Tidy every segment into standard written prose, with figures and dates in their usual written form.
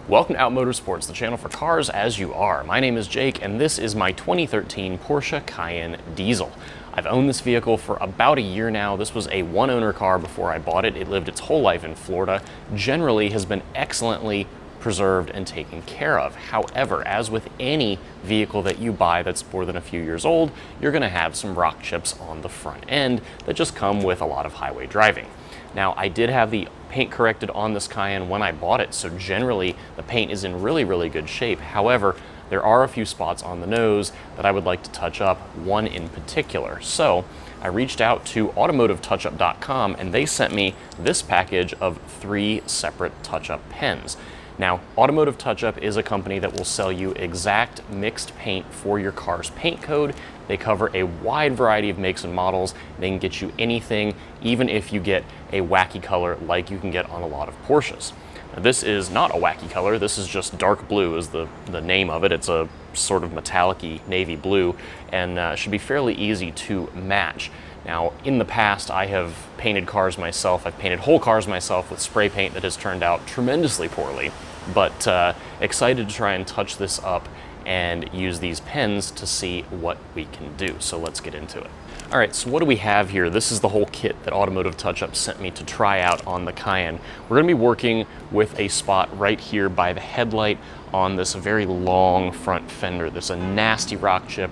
Welcome to Out Motorsports, the channel for cars as you are. My name is Jake, and this is my 2013 Porsche Cayenne diesel. I've owned this vehicle for about a year now. This was a one-owner car before I bought it. It lived its whole life in Florida. Generally has been excellently preserved and taken care of. However, as with any vehicle that you buy that's more than a few years old, you're going to have some rock chips on the front end that just come with a lot of highway driving. Now, I did have the paint corrected on this Cayenne when I bought it, so generally the paint is in really good shape. However, there are a few spots on the nose that I would like to touch up, one in particular. So I reached out to AutomotiveTouchup.com and they sent me this package of 3 separate touch-up pens. Now, Automotive Touchup is a company that will sell you exact mixed paint for your car's paint code. They cover a wide variety of makes and models. They can get you anything, even if you get a wacky color like you can get on a lot of Porsches. Now, this is not a wacky color. This is just dark blue is the name of it. It's a sort of metallic-y navy blue and should be fairly easy to match. Now, in the past, I have painted cars myself. I've painted whole cars myself with spray paint that has turned out tremendously poorly, but excited to try and touch this up and use these pens to see what we can do. So let's get into it. All right, so what do we have here? This is the whole kit that Automotive Touchup sent me to try out on the Cayenne. We're gonna be working with a spot right here by the headlight on this very long front fender. There's a nasty rock chip.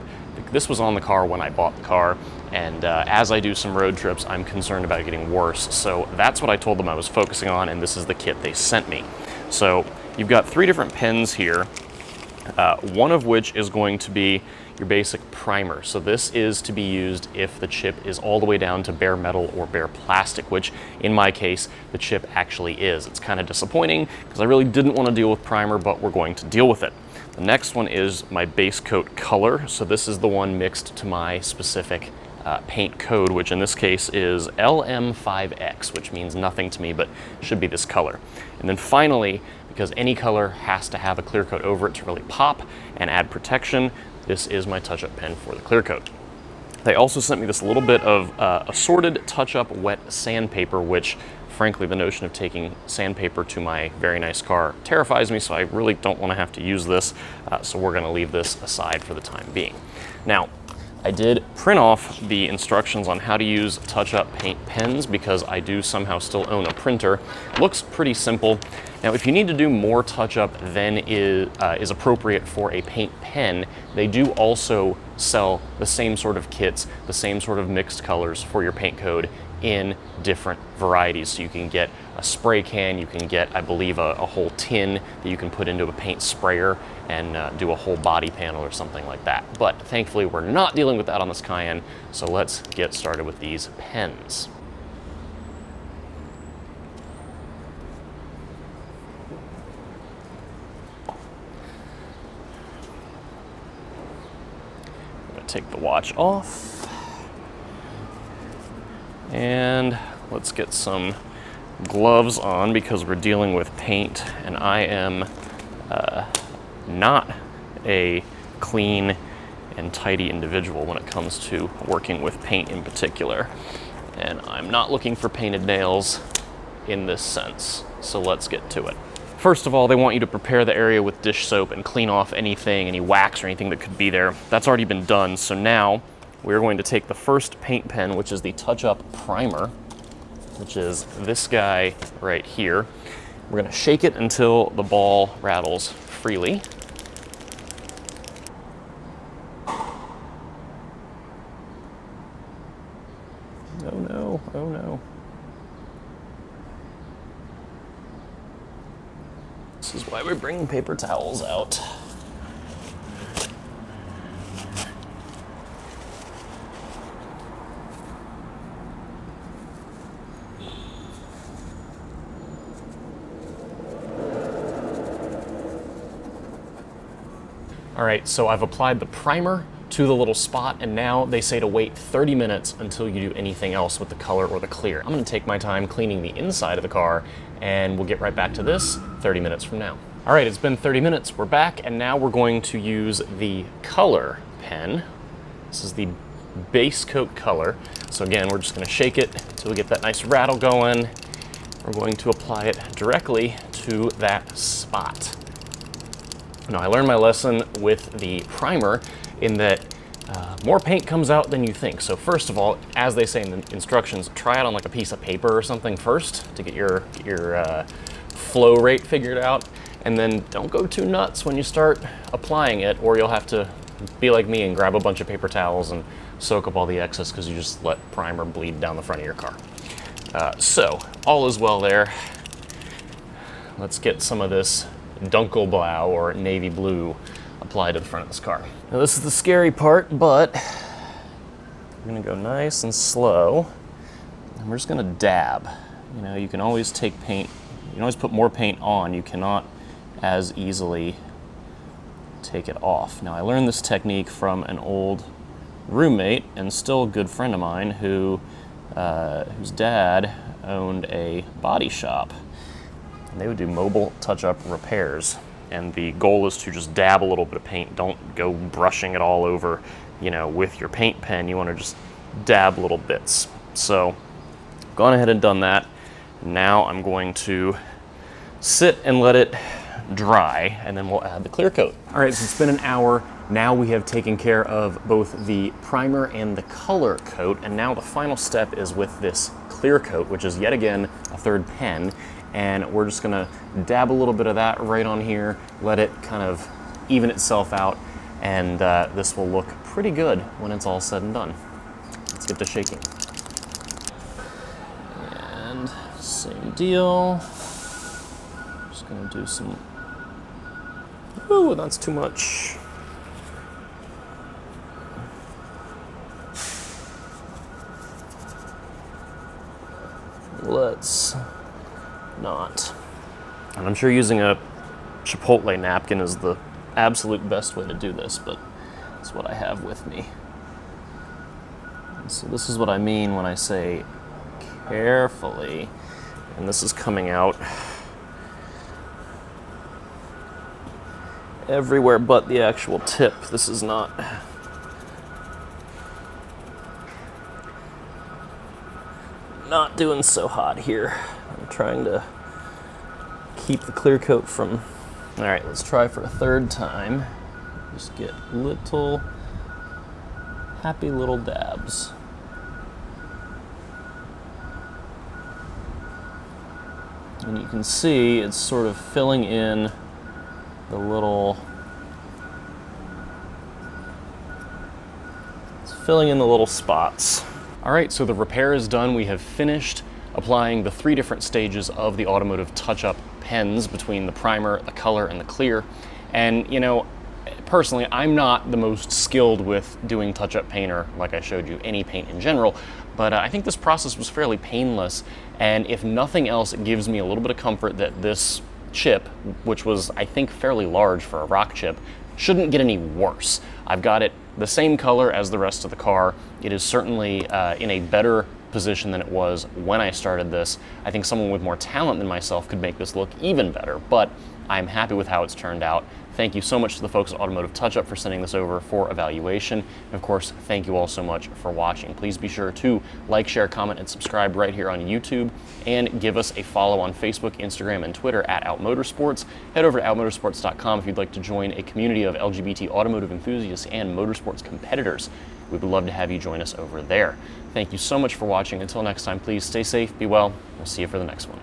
This was on the car when I bought the car, and as I do some road trips, I'm concerned about it getting worse. So that's what I told them I was focusing on, and this is the kit they sent me. So you've got 3 different pens here, one of which is going to be your basic primer. So this is to be used if the chip is all the way down to bare metal or bare plastic, which in my case, the chip actually is. It's kind of disappointing because I really didn't want to deal with primer, but we're going to deal with it. The next one is my base coat color. So this is the one mixed to my specific paint code, which in this case is LM5X, which means nothing to me, but should be this color. And then finally, because any color has to have a clear coat over it to really pop and add protection, this is my touch-up pen for the clear coat. They also sent me this little bit of assorted touch-up wet sandpaper, which frankly, the notion of taking sandpaper to my very nice car terrifies me, so I really don't want to have to use this, so we're going to leave this aside for the time being. Now, I did print off the instructions on how to use touch-up paint pens because I do somehow still own a printer. Looks pretty simple. Now, if you need to do more touch-up than is appropriate for a paint pen, they do also sell the same sort of kits, the same sort of mixed colors for your paint code in different varieties. So you can get a spray can, you can get, I believe, a whole tin that you can put into a paint sprayer and do a whole body panel or something like that. But thankfully, we're not dealing with that on this Cayenne, so let's get started with these pens. I'm gonna take the watch off. And let's get some gloves on because we're dealing with paint, and I am not a clean and tidy individual when it comes to working with paint in particular. And I'm not looking for painted nails in this sense, so let's get to it. First of all, they want you to prepare the area with dish soap and clean off anything, any wax or anything that could be there. That's already been done, so now we're going to take the first paint pen, which is the touch-up primer, which is this guy right here. We're going to shake it until the ball rattles freely. Oh no, oh no. This is why we're bringing paper towels out. All right, so I've applied the primer to the little spot, and now they say to wait 30 minutes until you do anything else with the color or the clear. I'm gonna take my time cleaning the inside of the car, and we'll get right back to this 30 minutes from now. All right, it's been 30 minutes, we're back, and now we're going to use the color pen. This is the base coat color. So again, we're just gonna shake it until we get that nice rattle going. We're going to apply it directly to that spot. Now, I learned my lesson with the primer in that more paint comes out than you think. So first of all, as they say in the instructions, try it on like a piece of paper or something first to get your flow rate figured out. And then don't go too nuts when you start applying it, or you'll have to be like me and grab a bunch of paper towels and soak up all the excess because you just let primer bleed down the front of your car. So all is well there. Let's get some of this Dunkelblau or navy blue applied to the front of this car. Now this is the scary part, but I'm gonna go nice and slow. And we're just gonna dab. You know, you can always take paint, you can always put more paint on. You cannot as easily take it off. Now I learned this technique from an old roommate and still a good friend of mine whose dad owned a body shop. And they would do mobile touch-up repairs. And the goal is to just dab a little bit of paint. Don't go brushing it all over, you know, with your paint pen. You want to just dab little bits. So, gone ahead and done that. Now I'm going to sit and let it dry, and then we'll add the clear coat. All right, so it's been an hour. Now we have taken care of both the primer and the color coat, and now the final step is with this clear coat, which is yet again a third pen. And we're just gonna dab a little bit of that right on here, let it kind of even itself out, and this will look pretty good when it's all said and done. Let's get to shaking. And same deal. Just gonna do some, ooh, that's too much. Let's not. And I'm sure using a Chipotle napkin is the absolute best way to do this, but it's what I have with me. And so this is what I mean when I say carefully, and this is coming out everywhere but the actual tip. This is not doing so hot here. I'm trying to keep the clear coat from... All right, let's try for a third time. Just get little, happy little dabs. And you can see it's sort of filling in the little... It's filling in the little spots. All right, so the repair is done. We have finished applying the 3 different stages of the Automotive Touch-Up pens between the primer, the color, and the clear. And, you know, personally, I'm not the most skilled with doing touch-up paint, or like I showed you, any paint in general, but I think this process was fairly painless, and if nothing else, it gives me a little bit of comfort that this chip, which was, I think, fairly large for a rock chip, shouldn't get any worse. I've got it the same color as the rest of the car. It is certainly in a better position than it was when I started this. I think someone with more talent than myself could make this look even better, but I'm happy with how it's turned out. Thank you so much to the folks at Automotive Touchup for sending this over for evaluation. And of course, thank you all so much for watching. Please be sure to like, share, comment, and subscribe right here on YouTube, and give us a follow on Facebook, Instagram, and Twitter at Out Motorsports. Head over to outmotorsports.com if you'd like to join a community of LGBT automotive enthusiasts and motorsports competitors. We would love to have you join us over there. Thank you so much for watching. Until next time, please stay safe, be well. We'll see you for the next one.